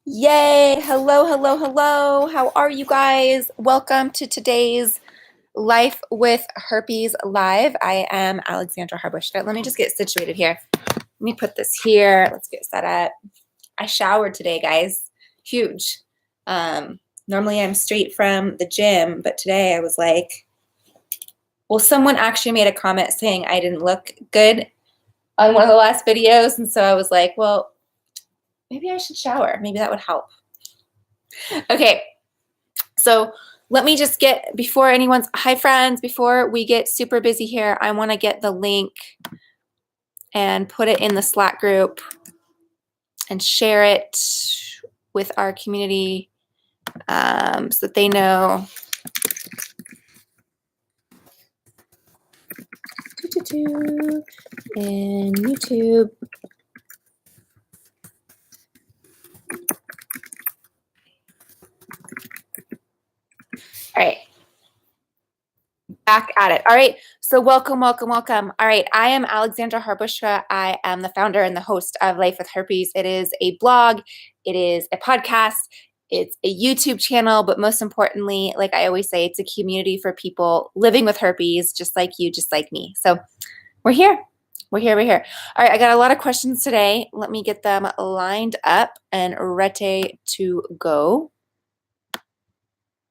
Yay! Hello, hello, hello. How are you guys? Welcome to today's Life with Herpes Live. I am Alexandra Harbushka. Let me just get situated here. Let me put this here. Let's get set up. I showered today, guys. Huge. Normally I'm straight from the gym, but today I was like, well, someone actually made a comment saying I didn't look good on one of the last videos, and so I was like, well, maybe I should shower. Maybe that would help. Okay, so let me just get, hi friends, before we get super busy here, I want to get the link and put it in the Slack group and share it with our community so that they know. And YouTube. All right. Back at it. All right. So welcome, welcome, welcome. All right. I am Alexandra Harbushka. I am the founder and the host of Life with Herpes. It is a blog. It is a podcast. It's a YouTube channel. But most importantly, like I always say, it's a community for people living with herpes, just like you, just like me. So we're here. We're here. We're here. All right. I got a lot of questions today. Let me get them lined up and ready to go.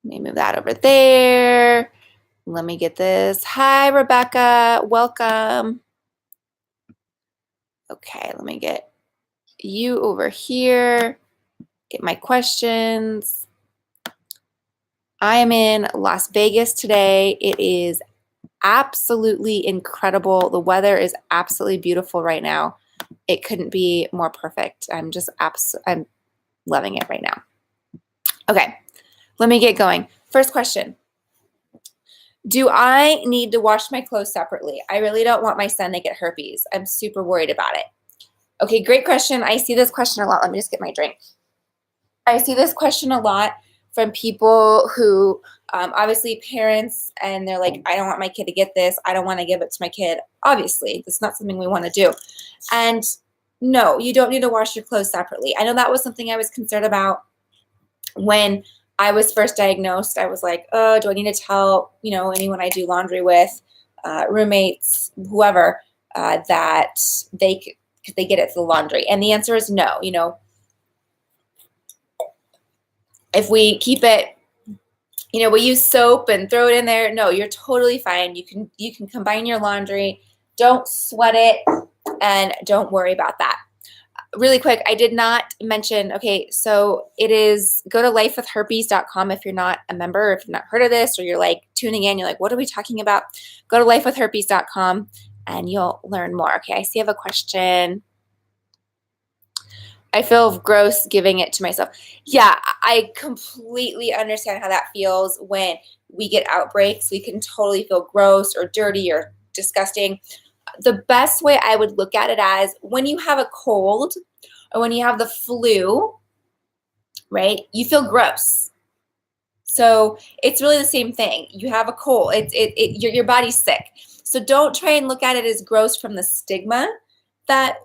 Let me move that over there. Let me get this. Hi, Rebecca. Welcome. Okay, let me get you over here. Get my questions. I am in Las Vegas today. It is absolutely incredible. The weather is absolutely beautiful right now. It couldn't be more perfect. I'm loving it right now. Okay, let me get going. First question. Do I need to wash my clothes separately? I really don't want my son to get herpes. I'm super worried about it. Okay, great question. I see this question a lot. Let me just get my drink. I see this question a lot from people who, obviously parents, and they're like, I don't want my kid to get this. I don't want to give it to my kid. Obviously, it's not something we want to do. And no, you don't need to wash your clothes separately. I know that was something I was concerned about when I was first diagnosed. I was like, oh, do I need to tell, anyone I do laundry with, roommates, whoever, that they get it for the laundry? And the answer is no. If we keep it, we use soap and throw it in there. No, you're totally fine. You can combine your laundry. Don't sweat it and don't worry about that. Really quick, I did not mention, okay, so it is, go to lifewithherpes.com if you're not a member, if you've not heard of this, or you're like tuning in, you're like, what are we talking about? Go to lifewithherpes.com and you'll learn more. Okay, I see I have a question. I feel gross giving it to myself. Yeah, I completely understand how that feels when we get outbreaks. We can totally feel gross or dirty or disgusting. The best way I would look at it as when you have a cold or when you have the flu, right? You feel gross. So it's really the same thing. You have a cold. Your body's sick. So don't try and look at it as gross from the stigma that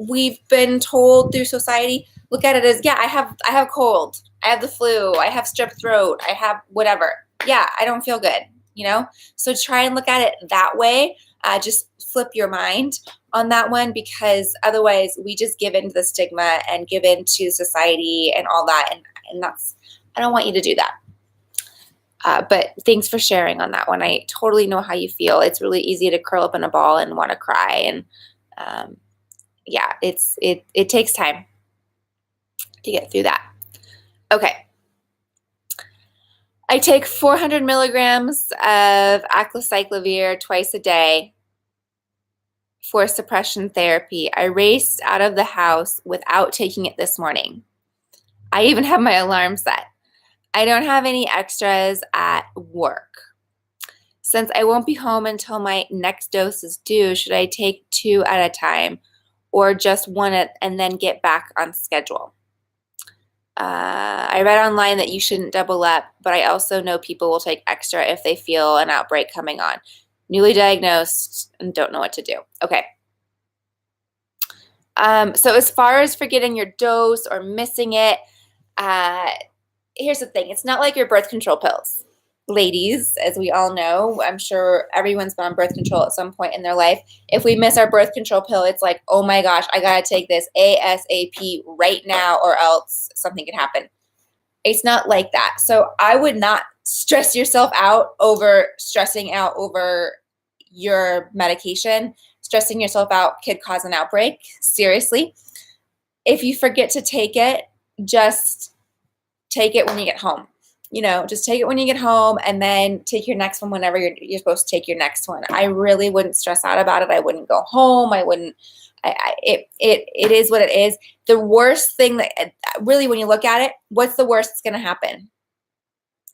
we've been told through society. Look at it as, yeah, I have a cold. I have the flu. I have strep throat. I have whatever. Yeah, I don't feel good, So try and look at it that way. Just flip your mind on that one, because otherwise we just give into the stigma and give into society and all that. And that's, I don't want you to do that. But thanks for sharing on that one. I totally know how you feel. It's really easy to curl up in a ball and want to cry. And yeah, it takes time to get through that. Okay. I take 400 milligrams of acyclovir twice a day for suppression therapy. I raced out of the house without taking it this morning. I even have my alarm set. I don't have any extras at work. Since I won't be home until my next dose is due, should I take 2 at a time or just one and then get back on schedule? I read online that you shouldn't double up, but I also know people will take extra if they feel an outbreak coming on. Newly diagnosed and don't know what to do. Okay. So as far as forgetting your dose or missing it, Here's the thing. It's not like your birth control pills. Ladies, as we all know, I'm sure everyone's been on birth control at some point in their life. If we miss our birth control pill, it's like, oh my gosh, I got to take this ASAP right now or else something could happen. It's not like that. So I would not stress yourself out over stressing out over your medication. Stressing yourself out could cause an outbreak. Seriously. If you forget to take it, just take it when you get home. Just take it when you get home and then take your next one whenever you're supposed to take your next one. I really wouldn't stress out about it. I wouldn't go home. It is what it is. The worst thing that really, when you look at it, what's the worst that's going to happen?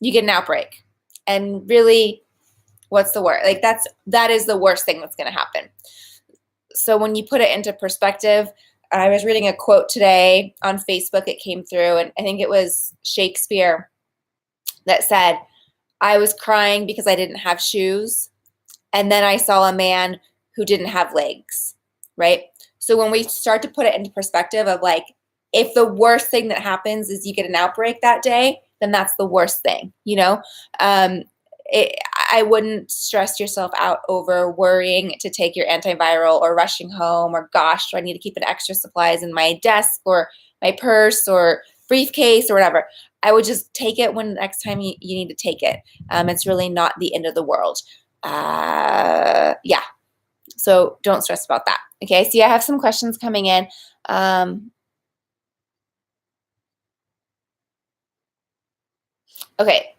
You get an outbreak. And really, what's the worst? Like that is the worst thing that's going to happen. So when you put it into perspective, I was reading a quote today on Facebook. It came through, and I think it was Shakespeare that said, I was crying because I didn't have shoes. And then I saw a man who didn't have legs, right? So when we start to put it into perspective of like, if the worst thing that happens is you get an outbreak that day, then that's the worst thing, I wouldn't stress yourself out over worrying to take your antiviral or rushing home or gosh, do I need to keep an extra supplies in my desk or my purse or briefcase or whatever. I would just take it when the next time you need to take it. It's really not the end of the world. Yeah. So don't stress about that. Okay. See, I have some questions coming in. Okay.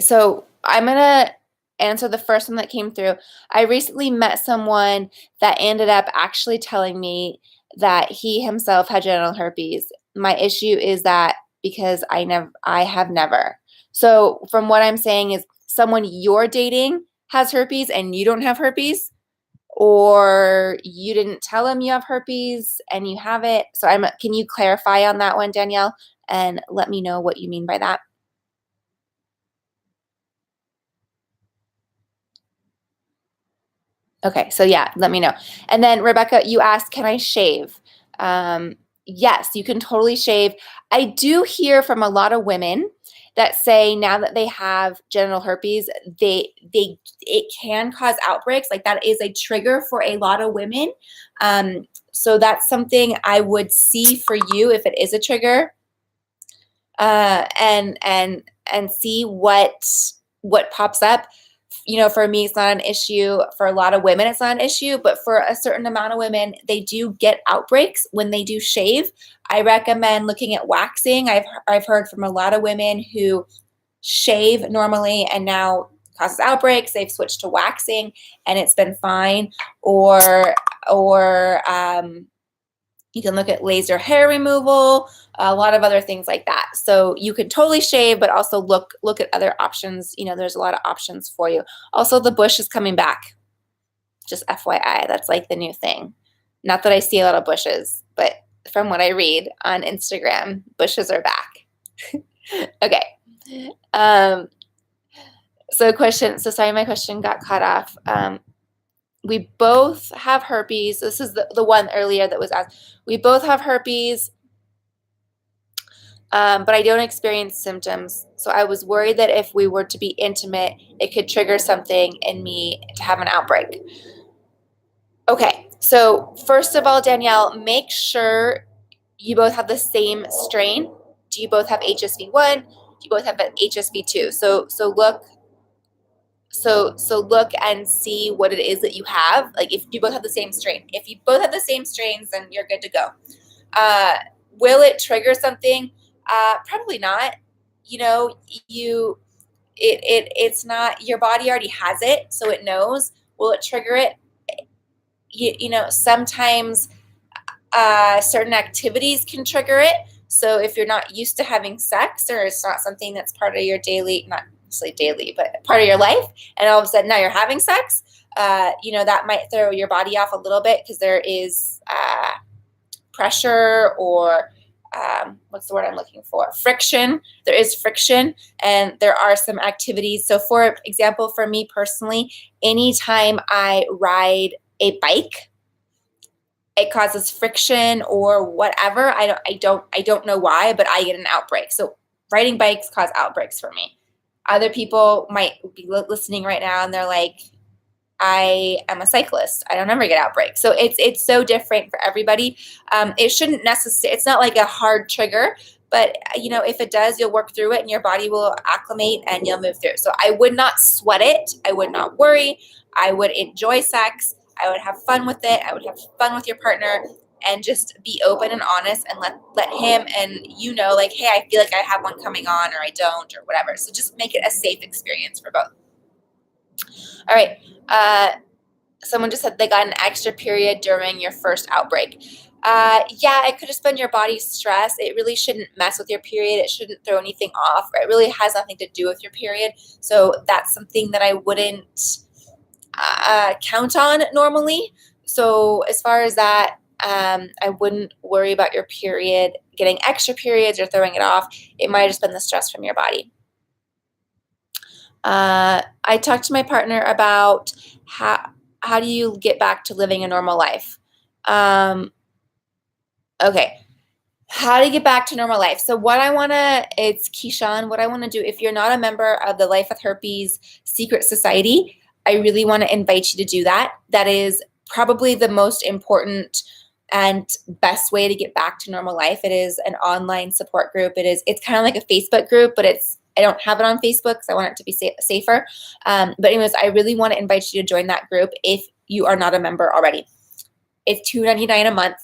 So I'm going to answer the first one that came through. I recently met someone that ended up actually telling me that he himself had genital herpes. My issue is that because I have never. So from what I'm saying is someone you're dating has herpes and you don't have herpes, or you didn't tell him you have herpes and you have it. So can you clarify on that one, Danielle, and let me know what you mean by that? Okay, so yeah, let me know. And then Rebecca, you asked, can I shave? Yes, you can totally shave. I do hear from a lot of women that say now that they have genital herpes, it can cause outbreaks. Like that is a trigger for a lot of women. So that's something I would see for you if it is a trigger, and see what pops up. For me, it's not an issue. For a lot of women, it's not an issue. But for a certain amount of women, they do get outbreaks when they do shave. I recommend looking at waxing. I've heard from a lot of women who shave normally and now causes outbreaks. They've switched to waxing and it's been fine. Or you can look at laser hair removal, a lot of other things like that. So you can totally shave, but also look at other options. There's a lot of options for you. Also, the bush is coming back. Just FYI, that's like the new thing. Not that I see a lot of bushes, but from what I read on Instagram, bushes are back. Okay. So sorry, my question got cut off. We both have herpes. This is the one earlier that was asked. We both have herpes, but I don't experience symptoms. So I was worried that if we were to be intimate, it could trigger something in me to have an outbreak. Okay, so first of all, Danielle, make sure you both have the same strain. Do you both have HSV1? Do you both have HSV2? So look and see what it is that you have. Like if you both have the same strain. If you both have the same strains, then you're good to go. Will it trigger something? Probably not. It's not, your body already has it, so it knows. Will it trigger it? Sometimes certain activities can trigger it. So if you're not used to having sex, or it's not something that's part of your daily, not necessarily daily, but part of your life, and all of a sudden now you're having sex, that might throw your body off a little bit because there is pressure or what's the word I'm looking for? Friction. There is friction, and there are some activities. So for example, for me personally, anytime I ride a bike, it causes friction or whatever. I don't know why, but I get an outbreak. So riding bikes cause outbreaks for me. Other people might be listening right now and they're like, I am a cyclist. I don't ever get outbreaks. So it's so different for everybody. It shouldn't necessarily, it's not like a hard trigger, but if it does, you'll work through it and your body will acclimate and you'll move through. So I would not sweat it. I would not worry. I would enjoy sex. I would have fun with it. I would have fun with your partner and just be open and honest and let him and like, hey, I feel like I have one coming on or I don't or whatever. So just make it a safe experience for both. All right. Someone just said they got an extra period during your first outbreak. Yeah, it could just been your body's stress. It really shouldn't mess with your period. It shouldn't throw anything off. It really has nothing to do with your period. So that's something that I wouldn't count on normally. So as far as that, I wouldn't worry about your period getting extra periods or throwing it off. It might have just been the stress from your body. I talked to my partner about how do you get back to living a normal life? Okay. How to get back to normal life. So it's Keyshawn, what I want to do, if you're not a member of the Life with Herpes Secret Society, I really want to invite you to do that. That is probably the most important and best way to get back to normal life. It is an online support group. It's kind of like a Facebook group, but I don't have it on Facebook because I want it to be safer. But anyways, I really want to invite you to join that group if you are not a member already. It's $2.99 a month.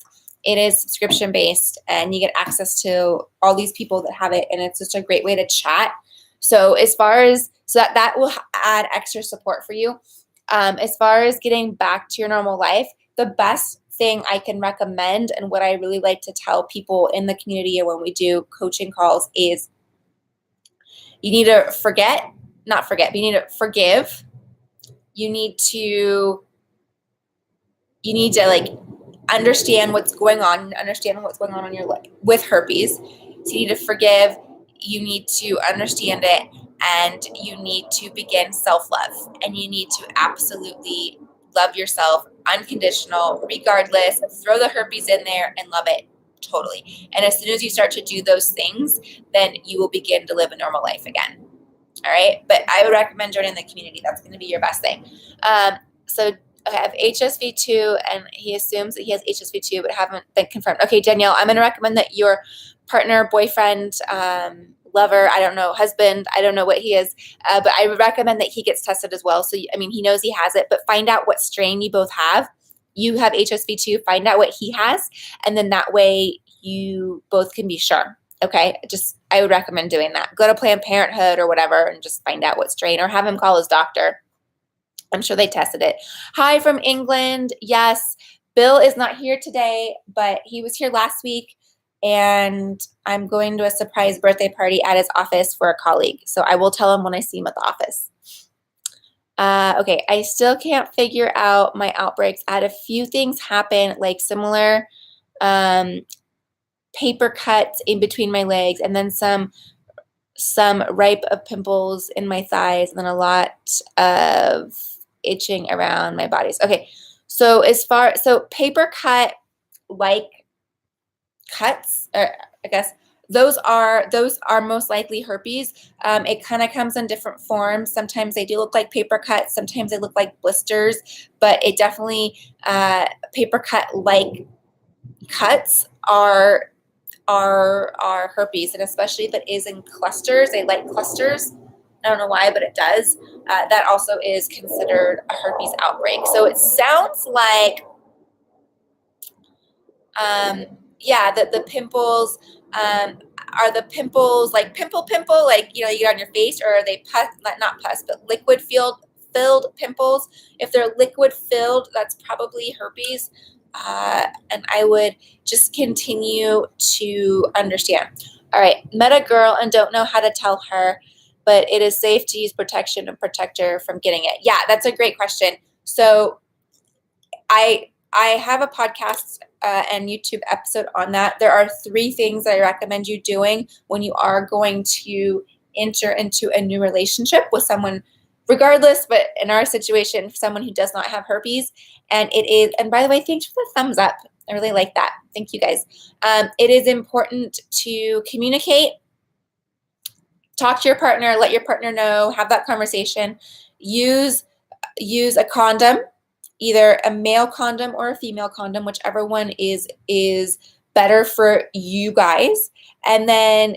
It is subscription based and you get access to all these people that have it. And it's just a great way to chat. So that will add extra support for you. As far as getting back to your normal life, the best thing I can recommend and what I really like to tell people in the community or when we do coaching calls is you need to but you need to forgive. You need to like understand what's going on in your life with herpes. So you need to forgive, you need to understand it, and you need to begin self-love. And you need to absolutely love yourself, unconditional, regardless. Throw the herpes in there and love it totally. And as soon as you start to do those things, then you will begin to live a normal life again. All right. But I would recommend joining the community. That's going to be your best thing. So I have HSV2 and he assumes that he has HSV2, but haven't been confirmed. Okay, Danielle, I'm going to recommend that your partner, boyfriend, lover, I don't know, husband, I don't know what he is, but I would recommend that he gets tested as well. So, he knows he has it, but find out what strain you both have. You have HSV2, find out what he has, and then that way you both can be sure. Okay, I would recommend doing that. Go to Planned Parenthood or whatever and just find out what strain or have him call his doctor. I'm sure they tested it. Hi from England. Yes, Bill is not here today, but he was here last week, and I'm going to a surprise birthday party at his office for a colleague. So I will tell him when I see him at the office. Okay, I still can't figure out my outbreaks. I had a few things happen, like similar paper cuts in between my legs, and then some ripe of pimples in my thighs, and then a lot of itching around my bodies. Okay, so paper cut like cuts, or I guess those are most likely herpes. It kind of comes in different forms. Sometimes they do look like paper cuts. Sometimes they look like blisters, but it definitely paper cut like cuts are herpes, and especially if it is in clusters. They like clusters. I don't know why, but it does. That also is considered a herpes outbreak. So it sounds like, the pimples, are the pimples like pimple, like, you get on your face, or are they pus, not pus, but liquid filled pimples? If they're liquid filled, that's probably herpes. And I would just continue to understand. All right, met a girl and don't know how to tell her, but it is safe to use protection and protect her from getting it. Yeah, that's a great question. So I have a podcast and YouTube episode on that. There are 3 things that I recommend you doing when you are going to enter into a new relationship with someone, regardless, but in our situation, someone who does not have herpes. And by the way, thanks for the thumbs up. I really like that. Thank you guys. It is important to communicate, talk to your partner, let your partner know, have that conversation. Use a condom, either a male condom or a female condom, whichever one is better for you guys. And then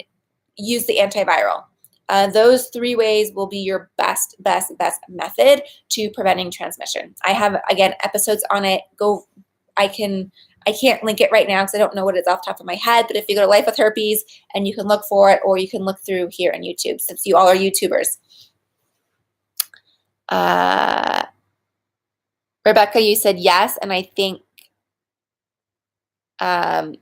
use the antiviral. Those 3 ways will be your best method to preventing transmission. I have, again, episodes on it. I can't link it right now because I don't know what it's off the top of my head, but if you go to Life with Herpes and you can look for it, or you can look through here on YouTube since you all are YouTubers. Rebecca, you said yes, and I think I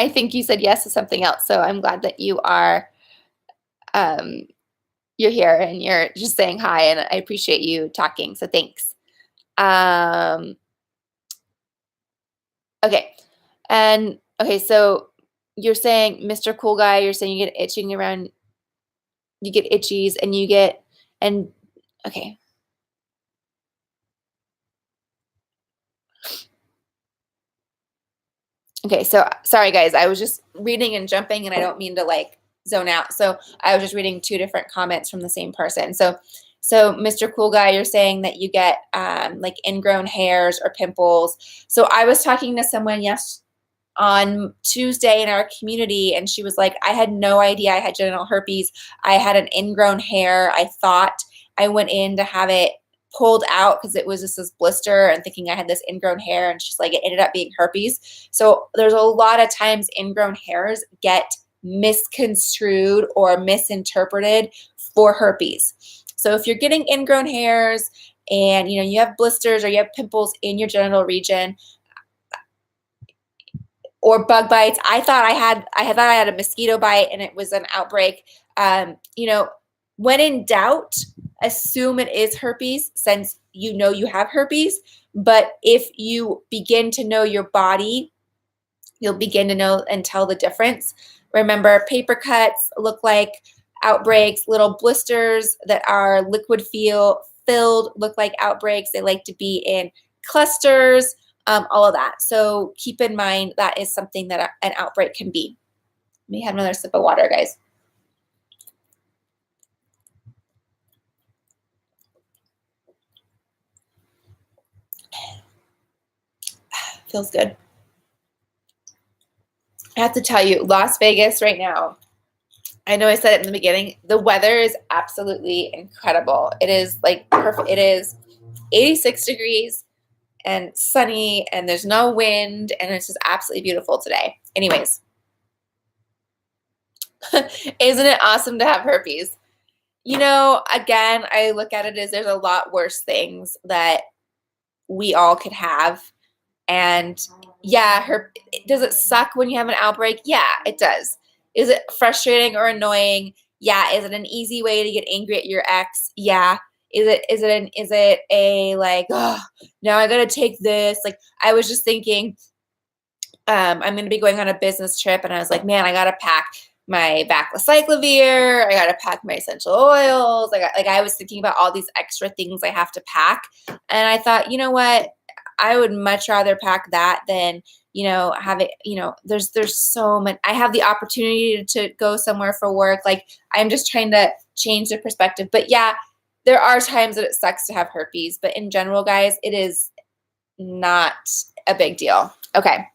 think you said yes to something else. So I'm glad that you are you're here and you're just saying hi, and I appreciate you talking. So thanks. Okay. And okay, so you're saying, Mr. Cool Guy, you're saying you get itching around, you get itchies and you get, and okay. Okay, so sorry guys, I was just reading and jumping and I don't mean to like zone out. So I was just reading 2 different comments from the same person. So Mr. Cool Guy, you're saying that you get like ingrown hairs or pimples. So I was talking to someone on Tuesday in our community, and she was like, I had no idea I had genital herpes. I had an ingrown hair. I thought I went in to have it pulled out because it was just this blister and thinking I had this ingrown hair, and she's like, it ended up being herpes. So there's a lot of times ingrown hairs get misconstrued or misinterpreted for herpes. So if you're getting ingrown hairs and you have blisters or you have pimples in your genital region, or bug bites, I thought I had a mosquito bite and it was an outbreak. When in doubt, assume it is herpes since you have herpes. But if you begin to know your body, you'll begin to know and tell the difference. Remember, paper cuts look like outbreaks. Little blisters that are liquid filled look like outbreaks. They like to be in clusters, all of that. So keep in mind that is something that an outbreak can be. Let me have another sip of water, guys. Feels good. I have to tell you, Las Vegas right now, I know I said it in the beginning, the weather is absolutely incredible. It is like perfect. It is 86 degrees and sunny, and there's no wind, and it's just absolutely beautiful today. Anyways, isn't it awesome to have herpes? Again, I look at it as there's a lot worse things that we all could have. And yeah, does it suck when you have an outbreak? Yeah, it does. Is it frustrating or annoying? Yeah. Is it an easy way to get angry at your ex? Yeah. Is it a like, oh, now I gotta take this? Like, I was just thinking, I'm gonna be going on a business trip, and I was like, man, I gotta pack my acyclovir. I gotta pack my essential oils. I was thinking about all these extra things I have to pack, and I thought, you know what? I would much rather pack that than have it. There's so much. I have the opportunity to go somewhere for work. Like, I'm just trying to change the perspective. But yeah, there are times that it sucks to have herpes, but in general, guys, it is not a big deal. Okay.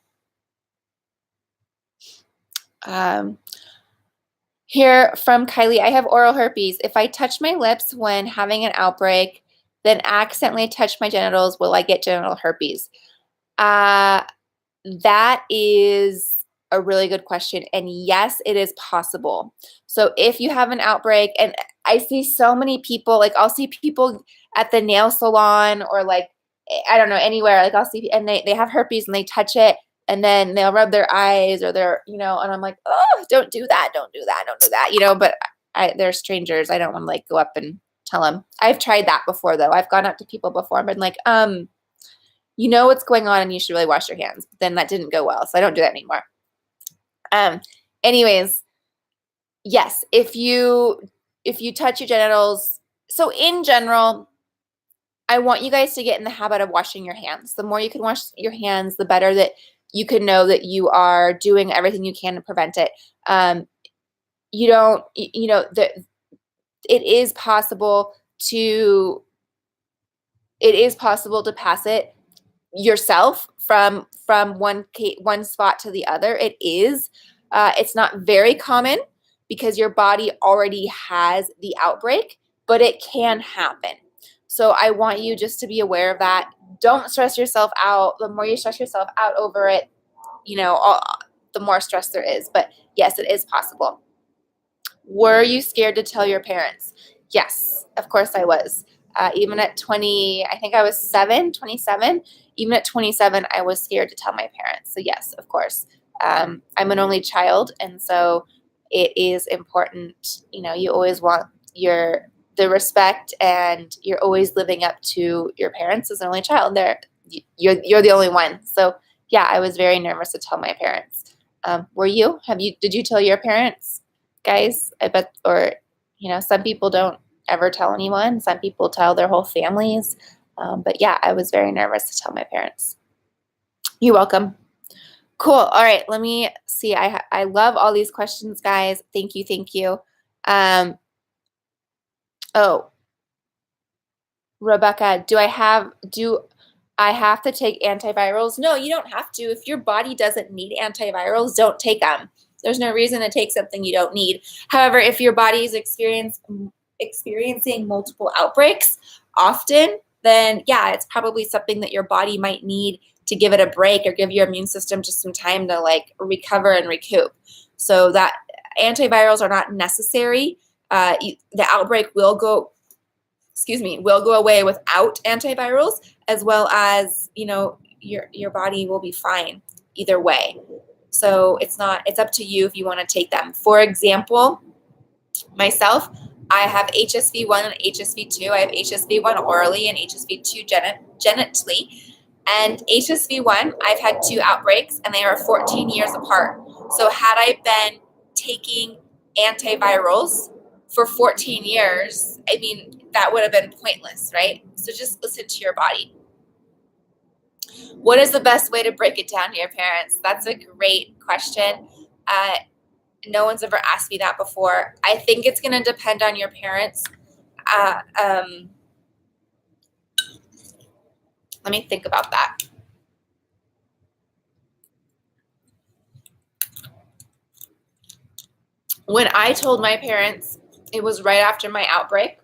Here from Kylie, I have oral herpes. If I touch my lips when having an outbreak, then accidentally touch my genitals, will I get genital herpes? That is a really good question. And yes, it is possible. So if you have an outbreak, and I see so many people, like I'll see people at the nail salon or like, I don't know, anywhere, like I'll see, and they have herpes and they touch it, and then they'll rub their eyes or their, and I'm like, oh, don't do that. Don't do that. But they're strangers. I don't want to like go up and tell them. I've tried that before though. I've gone up to people before and been like, you know what's going on and you should really wash your hands. But then that didn't go well. So I don't do that anymore. Anyways, yes, if you touch your genitals, so in general, I want you guys to get in the habit of washing your hands. The more you can wash your hands, the better that you can know that you are doing everything you can to prevent it. You don't, you know, it is possible to, pass it yourself from one spot to the other. It is. It's not very common because your body already has the outbreak, but it can happen. So I want you just to be aware of that. Don't stress yourself out. The more you stress yourself out over it, the more stress there is. But yes, it is possible. Were you scared to tell your parents? Yes, of course I was. Even at 20, I think I was 27, even at 27, I was scared to tell my parents. So yes, of course. I'm an only child, and so it is important. You always want the respect, and you're always living up to your parents as an only child. You're the only one. So yeah, I was very nervous to tell my parents. Were you? Did you tell your parents, guys? I bet, or some people don't ever tell anyone. Some people tell their whole families. But yeah, I was very nervous to tell my parents. You're welcome. Cool. All right. Let me see. I love all these questions, guys. Thank you. Thank you. Oh, Rebecca, do I have to take antivirals? No, you don't have to. If your body doesn't need antivirals, don't take them. There's no reason to take something you don't need. However, if your body is experiencing multiple outbreaks often, then yeah, it's probably something that your body might need to give it a break or give your immune system just some time to recover and recoup. So that antivirals are not necessary. The outbreak will go away without antivirals, as well as your body will be fine either way. So it's up to you if you want to take them. For example, myself, I have HSV1 and HSV2. I have HSV1 orally and HSV2 genitally. And HSV1, I've had 2 outbreaks, and they are 14 years apart. So had I been taking antivirals for 14 years, I mean, that would have been pointless, right? So just listen to your body. What is the best way to break it down to your parents? That's a great question. No one's ever asked me that before. I think it's going to depend on your parents. Let me think about that. When I told my parents, it was right after my outbreak,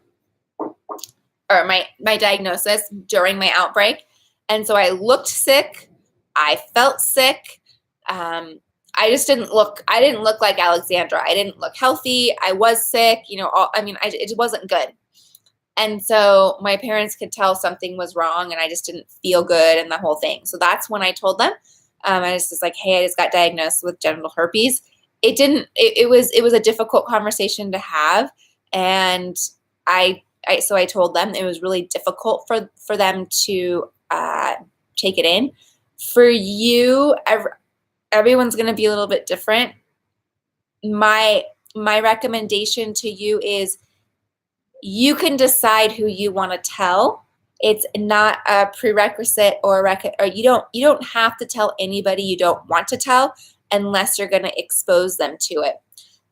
or my diagnosis during my outbreak. And so I looked sick. I felt sick. I didn't look like Alexandra. I didn't look healthy. I was sick, it wasn't good. And so my parents could tell something was wrong, and I just didn't feel good and the whole thing. So that's when I told them. I just was like, hey, I just got diagnosed with genital herpes. It was a difficult conversation to have. And so I told them it was really difficult for them to take it in. For you, everyone's going to be a little bit different. My recommendation to you is you can decide who you want to tell. It's not a prerequisite or you don't have to tell anybody you don't want to tell unless you're going to expose them to it.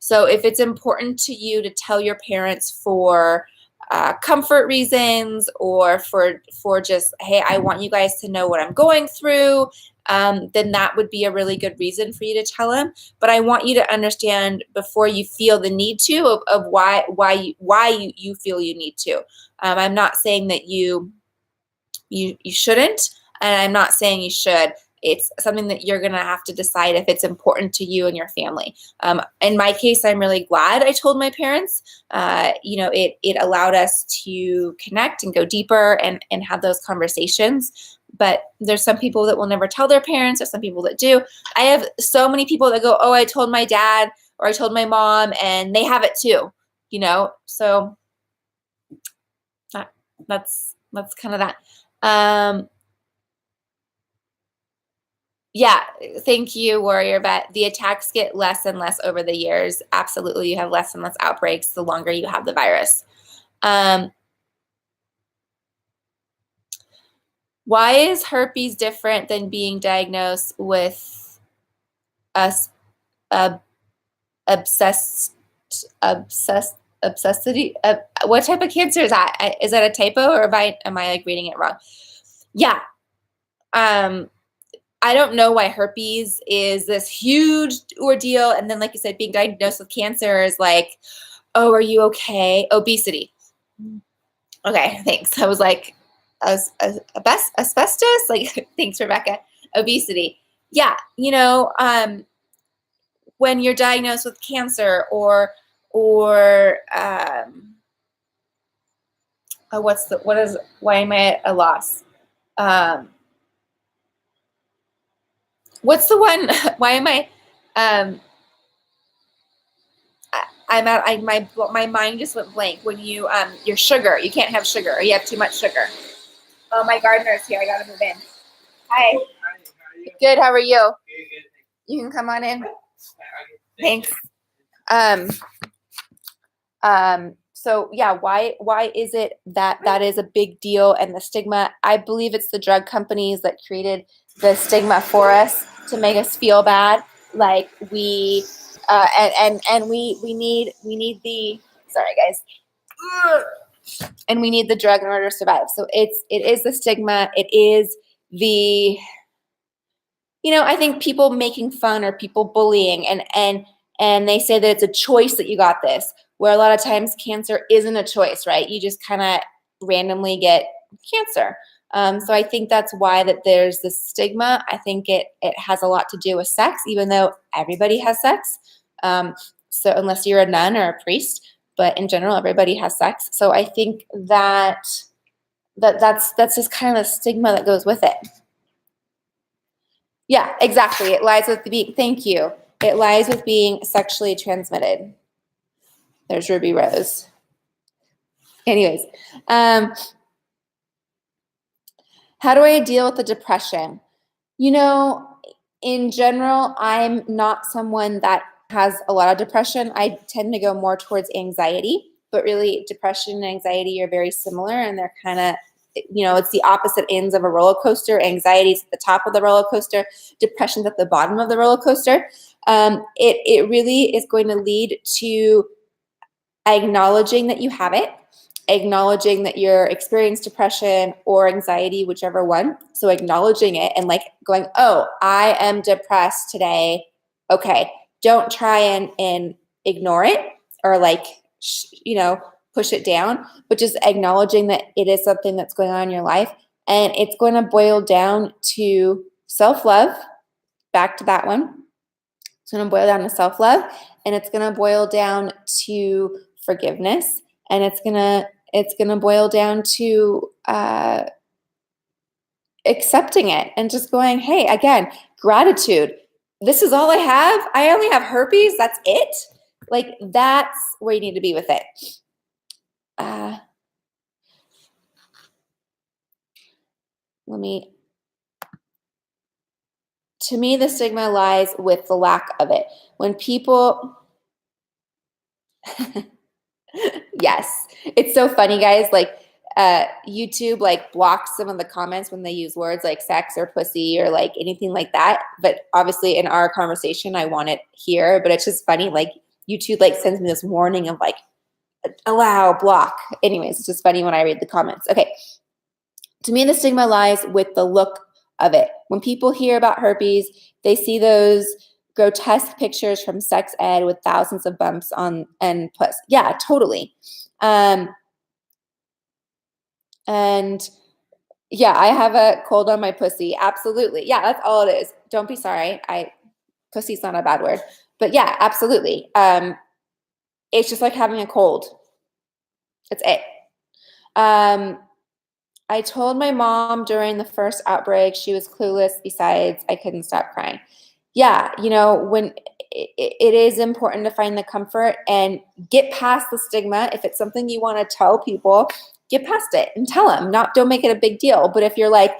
So if it's important to you to tell your parents for comfort reasons, or for just, hey, I want you guys to know what I'm going through, then that would be a really good reason for you to tell them. But I want you to understand before you feel the need to of why you feel you need to. I'm not saying that you shouldn't, and I'm not saying you should. It's something that you're going to have to decide if it's important to you and your family. In my case, I'm really glad I told my parents. It allowed us to connect and go deeper and have those conversations. But there's some people that will never tell their parents. There's some people that do. I have so many people that go, oh, I told my dad or I told my mom, and they have it too, So that's kind of that. Yeah, thank you, Warrior Vet. The attacks get less and less over the years. Absolutely, you have less and less outbreaks the longer you have the virus. Why is herpes different than being diagnosed with us obsessed obsessity? What type of cancer is that? Is that a typo, or am I like reading it wrong? Yeah. I don't know why herpes is this huge ordeal, and then, like you said, being diagnosed with cancer is like, oh, are you okay? Obesity. Okay, thanks. I was like, asbestos? Like, thanks, Rebecca. Obesity. Yeah, when you're diagnosed with cancer or why am I at a loss? What's the one? Why am I? My mind just went blank when your sugar. You can't have sugar, or you have too much sugar. Oh, my gardener's here. I gotta move in. Hi. Good. How are you? You can come on in. Thanks. So yeah, why is it that is a big deal? And the stigma, I believe it's the drug companies that created the stigma for us to make us feel bad. Like we we need the, sorry guys, and we need the drug in order to survive. So it is the stigma. It is the, I think people making fun or people bullying, and they say that it's a choice that you got this, where a lot of times cancer isn't a choice, right? You just kind of randomly get cancer. So I think that's why that there's this stigma. I think it has a lot to do with sex, even though everybody has sex. So unless you're a nun or a priest, but in general, everybody has sex. So I think that's just kind of the stigma that goes with it. Yeah, exactly. It lies with being, thank you. It lies with being sexually transmitted. There's Ruby Rose. Anyways, how do I deal with the depression? In general, I'm not someone that has a lot of depression. I tend to go more towards anxiety, but really depression and anxiety are very similar, and they're kind of, it's the opposite ends of a roller coaster. Anxiety is at the top of the roller coaster. Depression's at the bottom of the roller coaster. It really is going to lead to acknowledging that you have it, acknowledging that you're experiencing depression or anxiety, whichever one. So acknowledging it and like going, oh, I am depressed today. Okay. Don't try and ignore it or like, push it down, but just acknowledging that it is something that's going on in your life. And it's going to boil down to self-love. Back to that one. It's going to boil down to self-love, and it's going to boil down to forgiveness, and it's going to boil down to accepting it and just going, hey, again, gratitude. This is all I have. I only have herpes. That's it. Like, that's where you need to be with it. To me, the stigma lies with the lack of it. When people, yes, it's so funny, guys. Like, YouTube like blocks some of the comments when they use words like sex or pussy or like anything like that. But obviously, in our conversation, I want it here. But it's just funny. Like, YouTube like sends me this warning of like, allow, block. Anyways, it's just funny when I read the comments. Okay. To me, the stigma lies with the look of it. When people hear about herpes, they see those grotesque pictures from sex ed with thousands of bumps on and puss. Yeah, totally. And yeah, I have a cold on my pussy. Absolutely. Yeah, that's all it is. Don't be sorry. Pussy's not a bad word. But yeah, absolutely. It's just like having a cold. It's it. I told my mom during the first outbreak. She was clueless. Besides, I couldn't stop crying. Yeah, when it is important to find the comfort and get past the stigma. If it's something you want to tell people, get past it and tell them. Don't make it a big deal. But if you're like,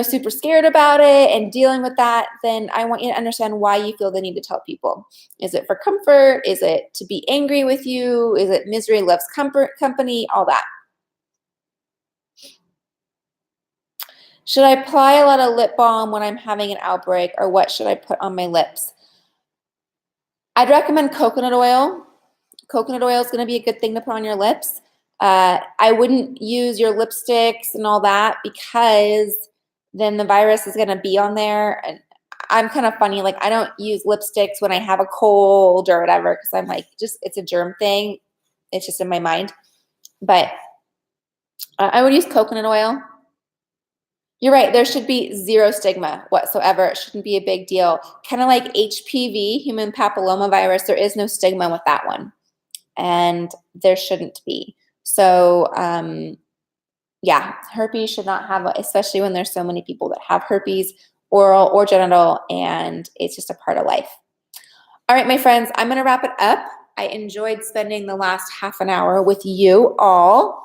super scared about it and dealing with that, then I want you to understand why you feel the need to tell people. Is it for comfort? Is it to be angry with you? Is it misery loves company? All that. Should I apply a lot of lip balm when I'm having an outbreak, or what should I put on my lips? I'd recommend coconut oil. Coconut oil is going to be a good thing to put on your lips. I wouldn't use your lipsticks and all that, because then the virus is going to be on there. And I'm kind of funny. Like, I don't use lipsticks when I have a cold or whatever, because I'm like, it's a germ thing. It's just in my mind. But I would use coconut oil. You're right. There should be zero stigma whatsoever. It shouldn't be a big deal. Kind of like HPV, human papillomavirus, there is no stigma with that one. And there shouldn't be. So, yeah, herpes should not have, especially when there's so many people that have herpes, oral or genital, and it's just a part of life. All right, my friends, I'm going to wrap it up. I enjoyed spending the last half an hour with you all.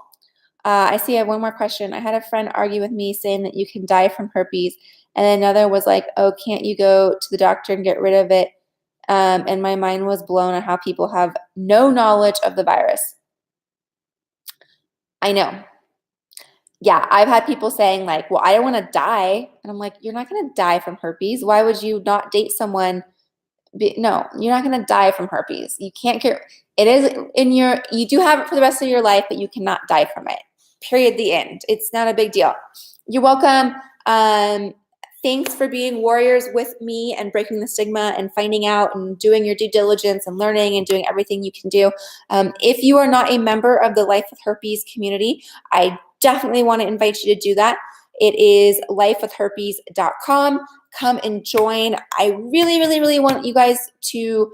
I see I have one more question. I had a friend argue with me saying that you can die from herpes, and another was like, oh, can't you go to the doctor and get rid of it? And my mind was blown on how people have no knowledge of the virus. I know. Yeah, I've had people saying like, well, I don't want to die. And I'm like, you're not going to die from herpes. Why would you not date someone? No, you're not going to die from herpes. You can't get it. Is in your, you do have it for the rest of your life, but you cannot die from it. Period. The end. It's not a big deal. You're welcome. Thanks for being warriors with me and breaking the stigma and finding out and doing your due diligence and learning and doing everything you can do. If you are not a member of the Life with Herpes community, I definitely want to invite you to do that. It is lifewithherpes.com. Come and join. I really, really, really want you guys to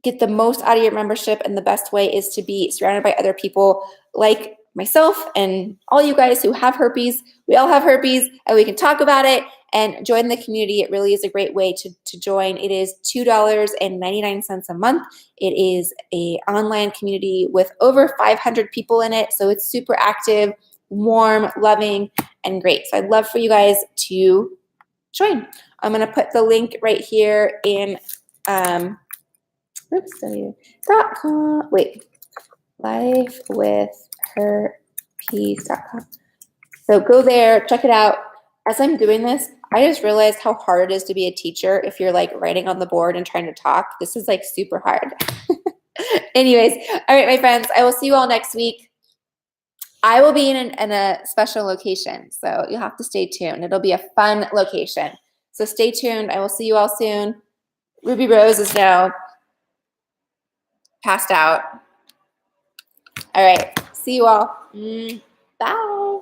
get the most out of your membership, and the best way is to be surrounded by other people like myself and all you guys who have herpes. We all have herpes, and we can talk about it and join the community. It really is a great way to join. It is $2.99 a month. It is an online community with over 500 people in it, so it's super active, warm, loving, and great. So I'd love for you guys to join. I'm going to put the link right here in lifewithherpes.com. So go there, check it out. As I'm doing this, I just realized how hard it is to be a teacher if you're like writing on the board and trying to talk. This is like super hard. Anyways, all right, my friends, I will see you all next week. I will be in a special location, so you'll have to stay tuned. It'll be a fun location. So stay tuned. I will see you all soon. Ruby Rose is now passed out. All right. See you all. Bye.